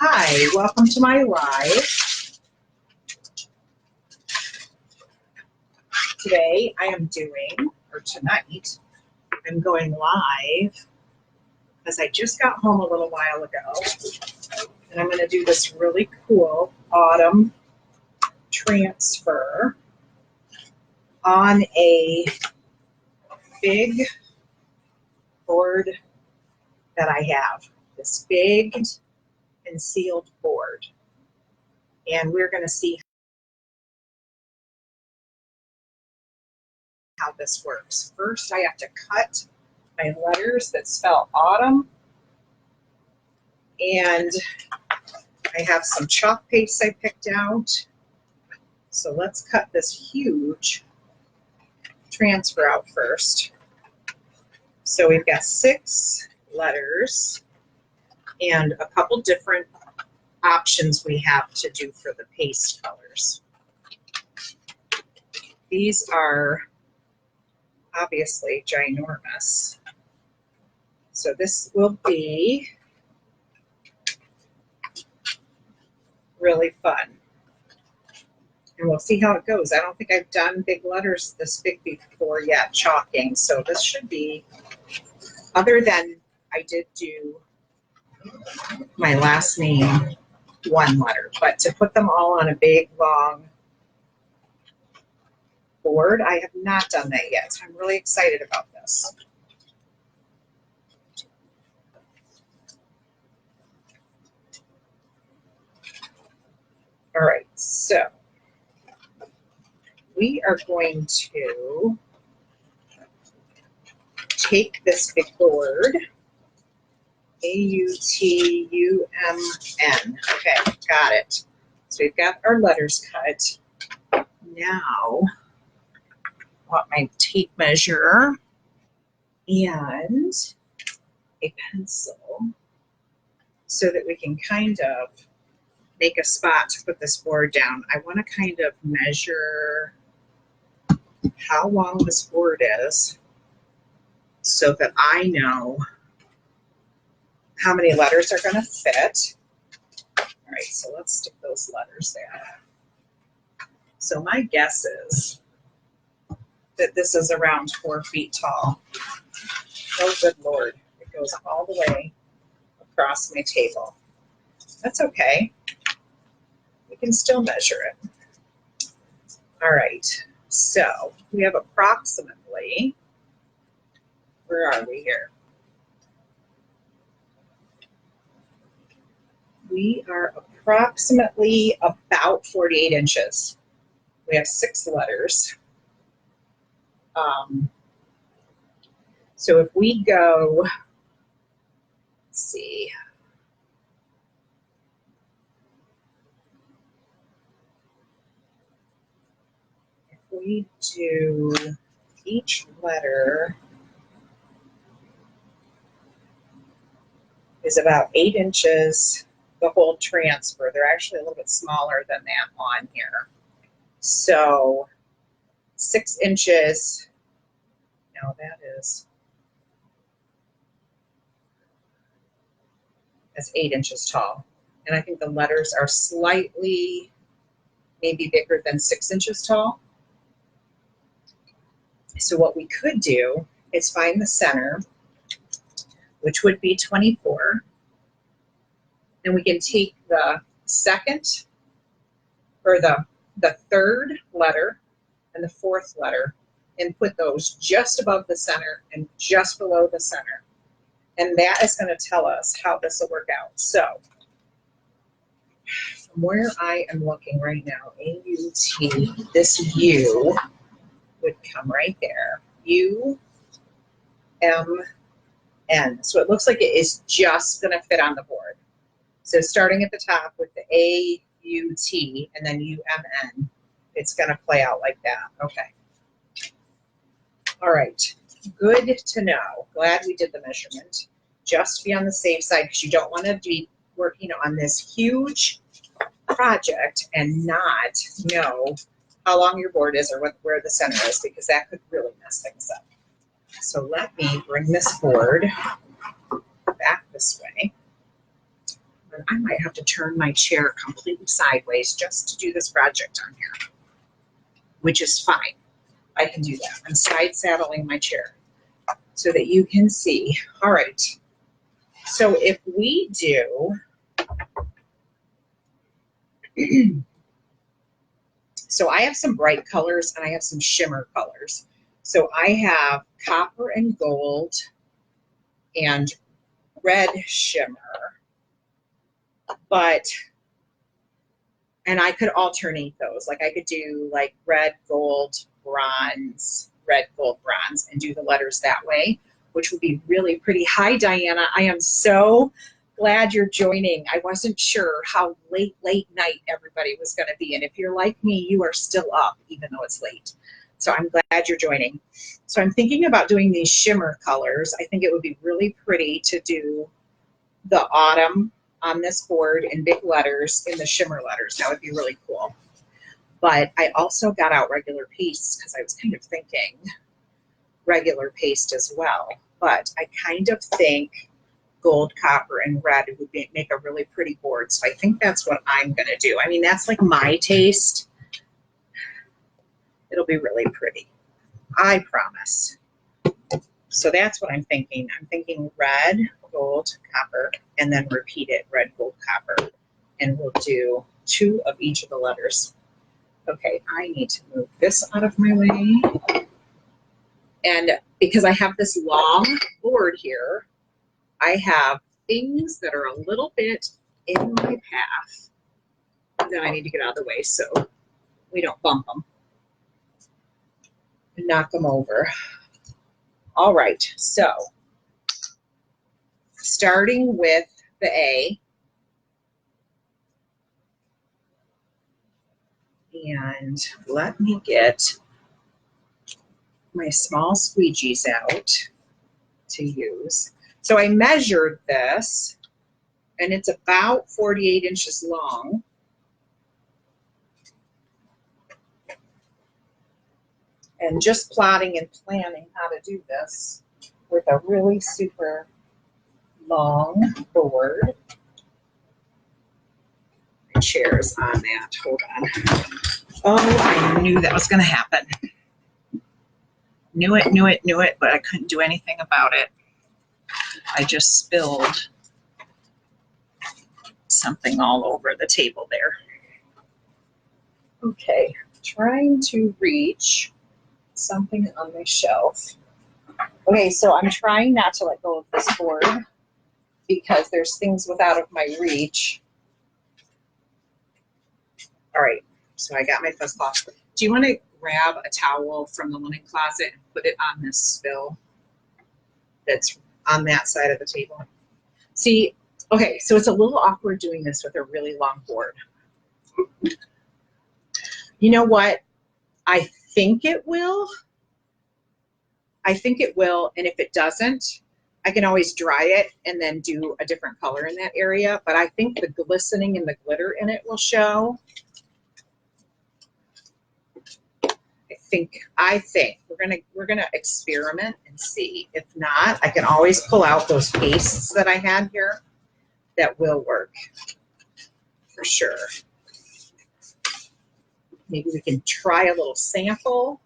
Hi, welcome to my live. Today I am doing, or tonight, I'm going live because I just got home a little while ago. And I'm going to do this really cool autumn transfer on a big board that I have. This big and sealed board. And we're going to see how this works. First, I have to cut my letters that spell autumn. And I have some chalk paste I picked out. So let's cut this huge transfer out first. So we've got 6 letters and a couple different options we have to do for the paste colors. These are obviously ginormous. So this will be really fun. And we'll see how it goes. I don't think I've done big letters this big before yet, chalking. So this should be, other than I did do my last name 1 letter, but to put them all on a big, long board, I have not done that yet. So I'm really excited about this. All right, so we are going to take this big board, A-U-T-U-M-N. Okay, got it. So we've got our letters cut. Now, I want my tape measure and a pencil so that we can kind of make a spot to put this board down. I want to kind of measure how long this board is so that I know how many letters are going to fit. All right, so let's stick those letters there. So my guess is that this is around 4 feet tall. Oh, good Lord. It goes all the way across my table. That's okay. We can still measure it. All right, so we have approximately, where are we here? We are approximately about 48 inches. We have 6 letters. So if we go, let's see, if we do each letter is about 8 inches, the whole transfer. They're actually a little bit smaller than that on here. So 6 inches, no, that's 8 inches tall. And I think the letters are slightly, maybe bigger than 6 inches tall. So what we could do is find the center, which would be 24. And we can take the second, or the 3rd letter and the 4th letter and put those just above the center and just below the center. And that is going to tell us how this will work out. So from where I am looking right now, A-U-T, this U would come right there. U-M-N. So it looks like it is just going to fit on the board. So starting at the top with the A-U-T and then U-M-N, it's going to play out like that. Okay. All right. Good to know. Glad we did the measurement. Just to be on the safe side, because you don't want to be working on this huge project and not know how long your board is or where the center is, because that could really mess things up. So let me bring this board back this way. And I might have to turn my chair completely sideways just to do this project on here, which is fine. I can do that. I'm side saddling my chair so that you can see. All right. So if we do, so I have some bright colors and I have some shimmer colors. So I have copper and gold and red shimmer, and I could alternate those. Like I could do like red, gold, bronze, red, gold, bronze, and do the letters that way, which would be really pretty. Hi, Diana. I am so glad you're joining. I wasn't sure how late night everybody was going to be. And if you're like me, you are still up, even though it's late. So I'm glad you're joining. So I'm thinking about doing these shimmer colors. I think it would be really pretty to do the autumn on this board in big letters in the shimmer letters. That would be really cool. But I also got out regular paste because I was kind of thinking regular paste as well. But I kind of think gold, copper, and red would make a really pretty board. So I think that's what I'm going to do. I mean, that's like my taste. It'll be really pretty. I promise. So that's what I'm thinking. I'm thinking red, gold, copper, and then repeat it, red, gold, copper. And we'll do 2 of each of the letters. Okay, I need to move this out of my way. And because I have this long board here, I have things that are a little bit in my path that I need to get out of the way so we don't bump them and knock them over. All right, so starting with the A, and let me get my small squeegees out to use. So I measured this, and it's about 48 inches long. And just plotting and planning how to do this with a really super long board. My chair's on that. Hold on. Oh, I knew that was going to happen. Knew it, but I couldn't do anything about it. I just spilled something all over the table there. Okay, trying to reach something on my shelf. Okay, so I'm trying not to let go of this board because there's things out of my reach. All right, so I got my fuzzcloth. Do you want to grab a towel from the linen closet and put it on this spill that's on that side of the table? See, okay, so it's a little awkward doing this with a really long board. You know what? I think it will. I think it will, and if it doesn't, I can always dry it and then do a different color in that area, but I think the glistening and the glitter in it will show. I think we're gonna experiment and see. If not, I can always pull out those pastes that I had here. That will work for sure. Maybe we can try a little sample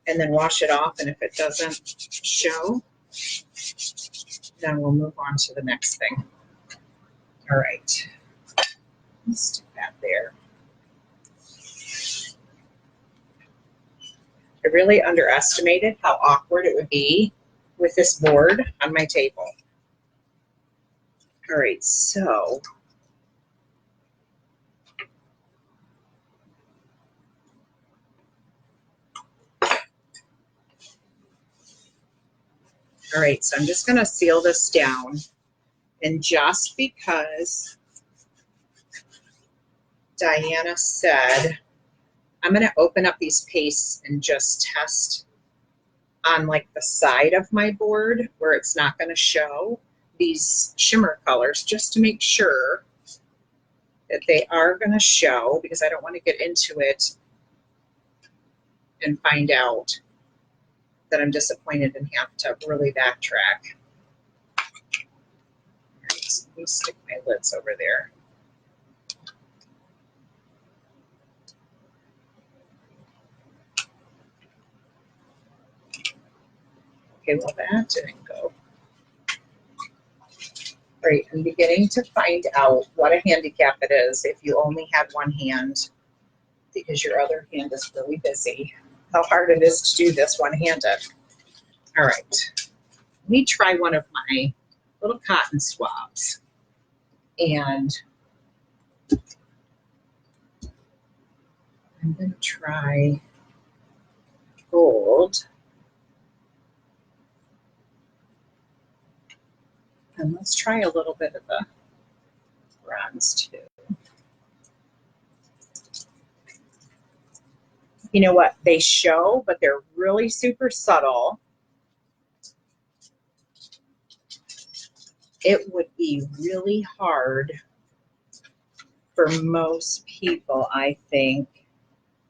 and then wash it off, and if it doesn't show, then we'll move on to the next thing. All right, let's do that there. I really underestimated how awkward it would be with this board on my table. All right, so all right, so I'm just going to seal this down, and just because Diana said, I'm going to open up these pastes and just test on like the side of my board where it's not going to show these shimmer colors, just to make sure that they are going to show, because I don't want to get into it and find out that I'm disappointed and have to really backtrack. All right, Let me stick my lids over there. Okay, well that didn't go. Right, I'm beginning to find out what a handicap it is if you only had one hand because your other hand is really busy. How hard it is to do this one-handed. All right, let me try one of my little cotton swabs. And I'm going to try gold. And let's try a little bit of the bronze too. You know what? They show, but they're really super subtle. It would be really hard for most people, I think,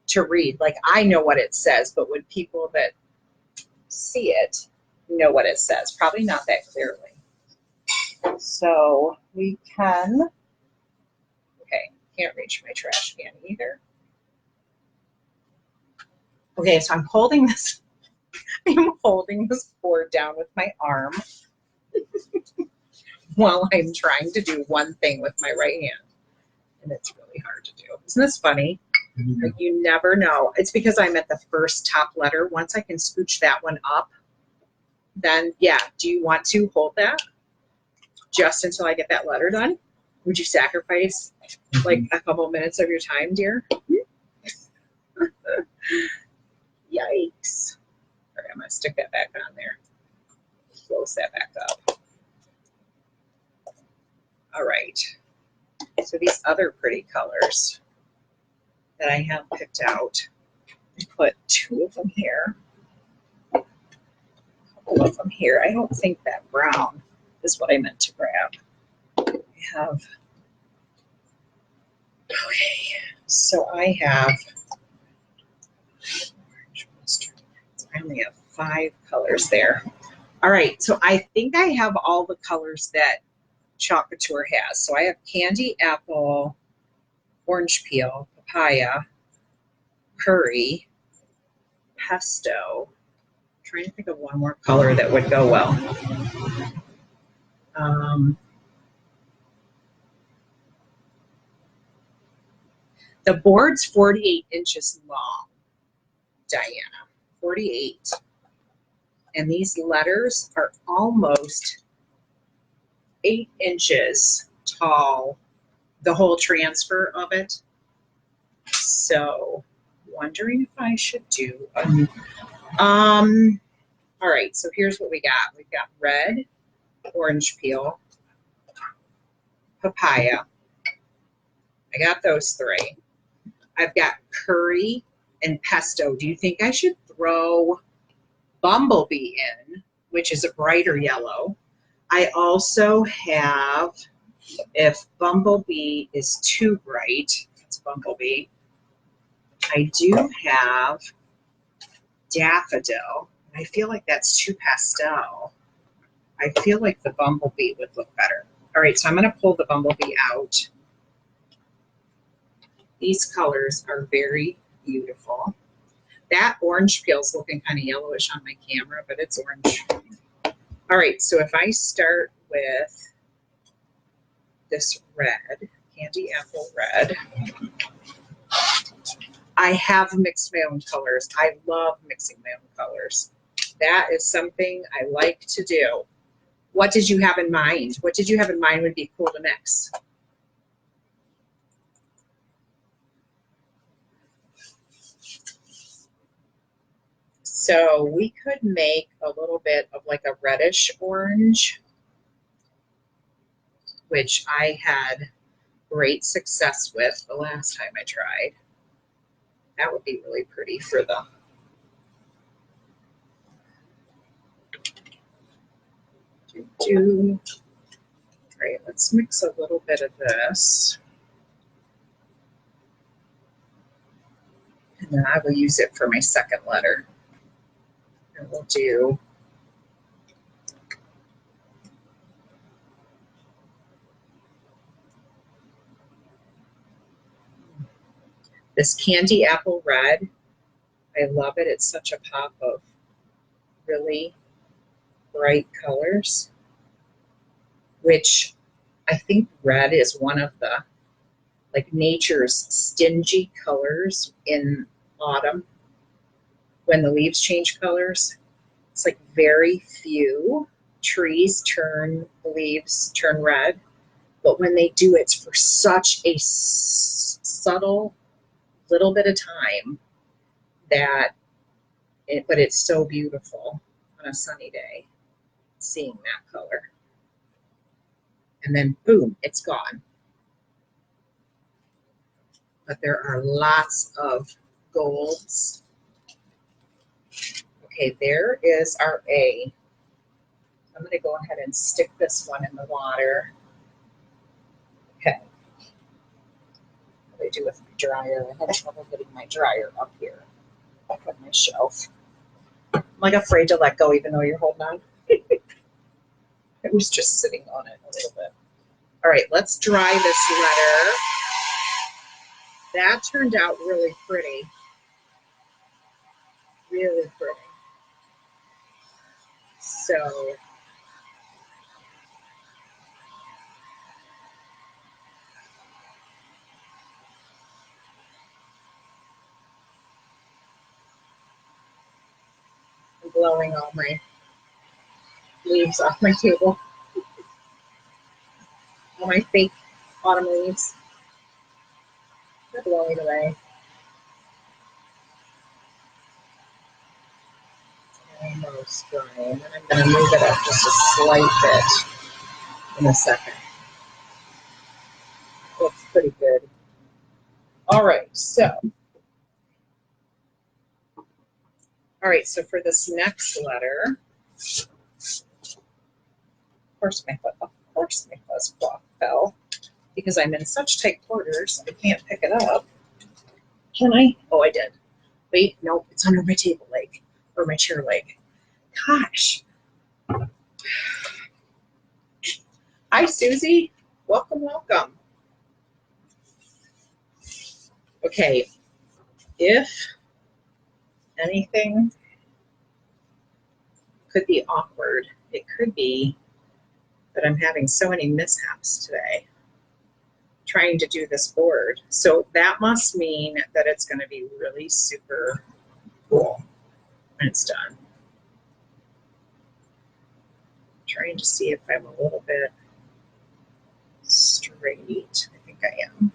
to read. Like, I know what it says, but would people that see it know what it says? Probably not that clearly. So we can, okay, can't reach my trash can either. Okay, so I'm holding this board down with my arm while I'm trying to do one thing with my right hand. And it's really hard to do. Isn't this funny? Like, you never know. It's because I'm at the first top letter. Once I can scooch that one up, then yeah. Do you want to hold that just until I get that letter done? Would you sacrifice like a couple minutes of your time, dear? Yikes. All right, I'm going to stick that back on there. Close that back up. All right. So these other pretty colors that I have picked out, I put two of them here. A couple of them here. I don't think that brown is what I meant to grab. I have, okay, so I have, I only have 5 colors there. All right, so I think I have all the colors that Chalk Couture has. So I have candy apple, orange peel, papaya, curry, pesto. I'm trying to think of one more color that would go well. The board's 48 inches long, Diana, 48. And these letters are almost 8 inches tall, the whole transfer of it. So, wondering if I should do all right, so here's what we got. We've got red, orange peel, papaya. I got those 3. I've got curry and pesto. Do you think I should throw bumblebee in, which is a brighter yellow? I also have, if bumblebee is too bright, it's bumblebee. I do have daffodil. I feel like that's too pastel. I feel like the bumblebee would look better. All right, so I'm going to pull the bumblebee out. These colors are very beautiful. That orange peel is looking kind of yellowish on my camera, but it's orange. All right, so if I start with this red, candy apple red, I have mixed my own colors. I love mixing my own colors. That is something I like to do. What did you have in mind? What did you have in mind would be cool to mix? So we could make a little bit of like a reddish orange, which I had great success with the last time I tried. That would be really pretty for the All right, let's mix a little bit of this. And then I will use it for my second letter. And we'll do This candy apple red, I love it. It's such a pop of really bright colors, which I think red is one of the like nature's stingy colors in autumn when the leaves change colors. It's like very few trees turn the leaves turn red, but when they do, it's for such a subtle little bit of time that but it's so beautiful on a sunny day seeing that color. And then boom, it's gone. But there are lots of golds. Okay, there is our A. I'm going to go ahead and stick this one in the water. Okay. What do I do with my dryer? I have trouble getting my dryer up here, up on my shelf. I'm like afraid to let go even though you're holding on. I was just sitting on it a little bit. All right, let's dry this letter. That turned out really pretty. Really pretty. So I'm blowing all my leaves off my table. All my fake autumn leaves. They're blowing away. Almost dry. And then I'm going to move it up just a slight bit in a second. Looks pretty good. All right, so for this next letter, of course my fuzz cloth fell because I'm in such tight quarters I can't pick it up. Can I? Oh, I did. Wait, no, it's under my table leg or my chair leg. Gosh. Hi, Susie. Welcome, welcome. Okay, if anything could be awkward, it could be that I'm having so many mishaps today trying to do this board. So that must mean that it's going to be really super cool when it's done. I'm trying to see if I'm a little bit straight. I think I am.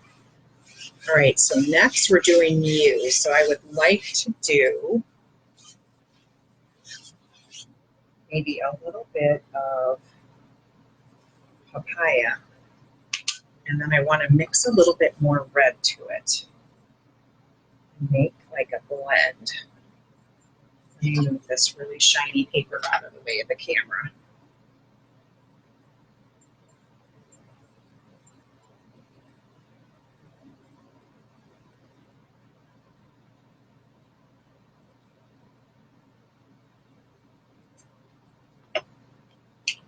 All right, so next we're doing you. So I would like to do maybe a little bit of papaya. And then I want to mix a little bit more red to it. Make like a blend. Let me move this really shiny paper out of the way of the camera.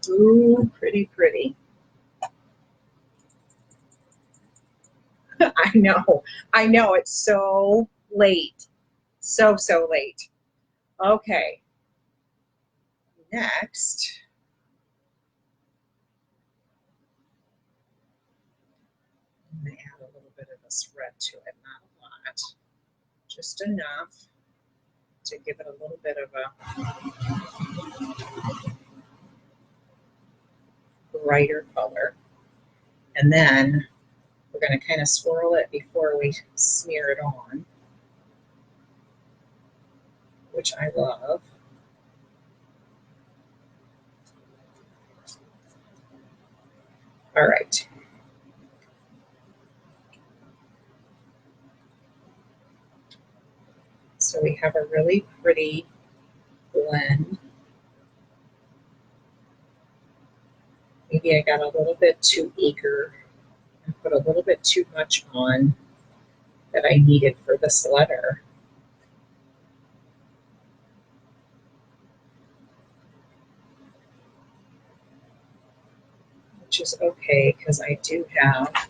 Ooh, pretty, pretty. I know, it's so late. So late. Okay, next. I'm gonna add a little bit of this red to it, not a lot. Just enough to give it a little bit of a brighter color. And then we're going to kind of swirl it before we smear it on, which I love. All right. So we have a really pretty blend. Maybe I got a little bit too eager and put a little bit too much on that I needed for this letter. Which is okay because I do have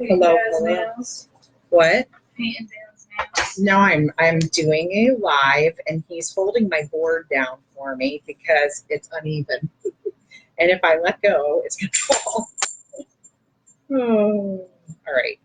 Hello, hello. Nails. What? Painting Dan's nails. No, I'm doing a live, and he's holding my board down for me because it's uneven. And if I let go, it's gonna fall. Oh. All right.